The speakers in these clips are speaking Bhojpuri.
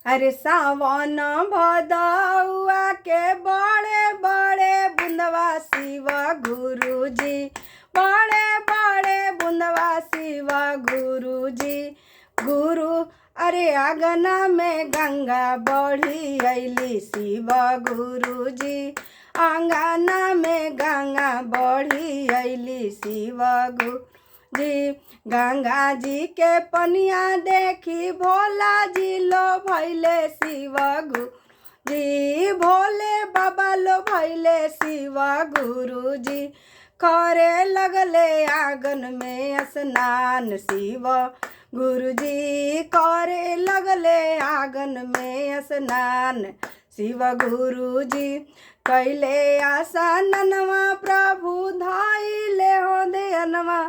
अरे सावन भदौआ के बड़े बड़े बुंदवा शिव गुरुजी, बड़े बड़े बुंदवा शिव गुरुजी। गुरु अरे आंगना में गंगा बढ़ी अली शिव गुरुजी, आंगना में गंगा बढ़ी अली शिव गुरुजी। गंगा जी के पनिया देखी भोला जी लो भैले शिव गुरुजी, भोले बाबा लो भैले शिव गुरुजी। करे लगले आंगन में स्नान शिव गुरुजी, करे लगले आंगन में स्नान शिव गुरुजी। कैले आसनवा प्रभु धाइले हो ध्यानवा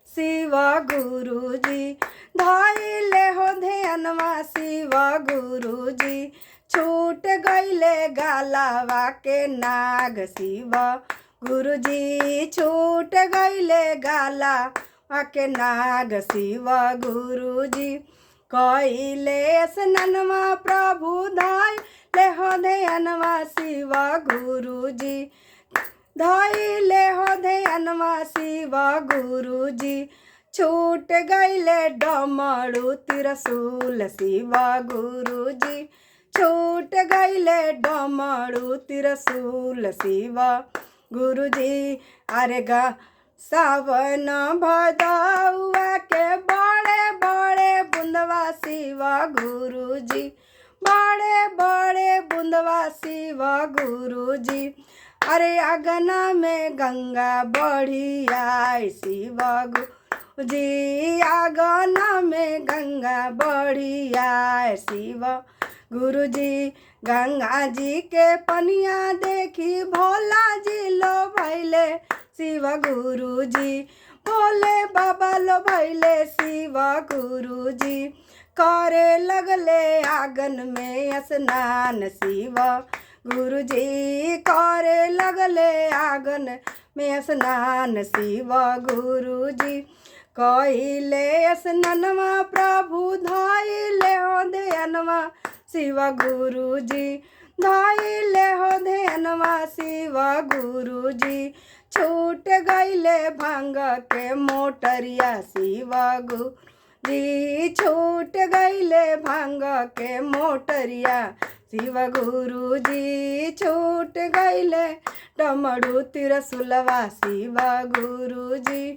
शिव गुरुजी, धाइले हो ध्यानवा शिव गुरुजी। छूट गईले गालावा के नाग शिव गुरुजी, छूट गईले गालावा के नाग शिव गुरुजी। कैले स्नानवा प्रभु धाइले हो ध्यानवा शिव गुरुजी, धाइले हो ध्यानवा शिव गुरुजी। छूट गईले डमरू त्रिशूल शिव गुरुजी, छूट गईले डमरू त्रिशूल शिव गुरुजी। अरे गा सावन भदौआ के बड़े बड़े बुंदवा शिव गुरुजी, बड़े बड़े बुंदवा शिव गुरुजी। अरे आंगना में गंगा बढ़ी आई शिव गुरुजी, आंगना में गंगा बढ़ी आई शिव गुरुजी। गंगा जी के पनिया देखी भोला जी लो भैले शिव गुरुजी, भोले बाबा लो भैले शिव गुरुजी। करे लगले आंगन में स्नान शिव गुरुजी, करे लगले आंगन में स्नान शिव गुरुजी। कैले स्नानवा प्रभु धाइले हो ध्यानवा शिव गुरुजी, धाइले हो ध्यानवा शिव गुरुजी। छूट गईले भांग के मोटरिया शिव गुरुजी, छूट गईले भांग के मोटरिया शिव गुरुजी। छूट गईले डमरू त्रिशूलवा शिव गुरुजी।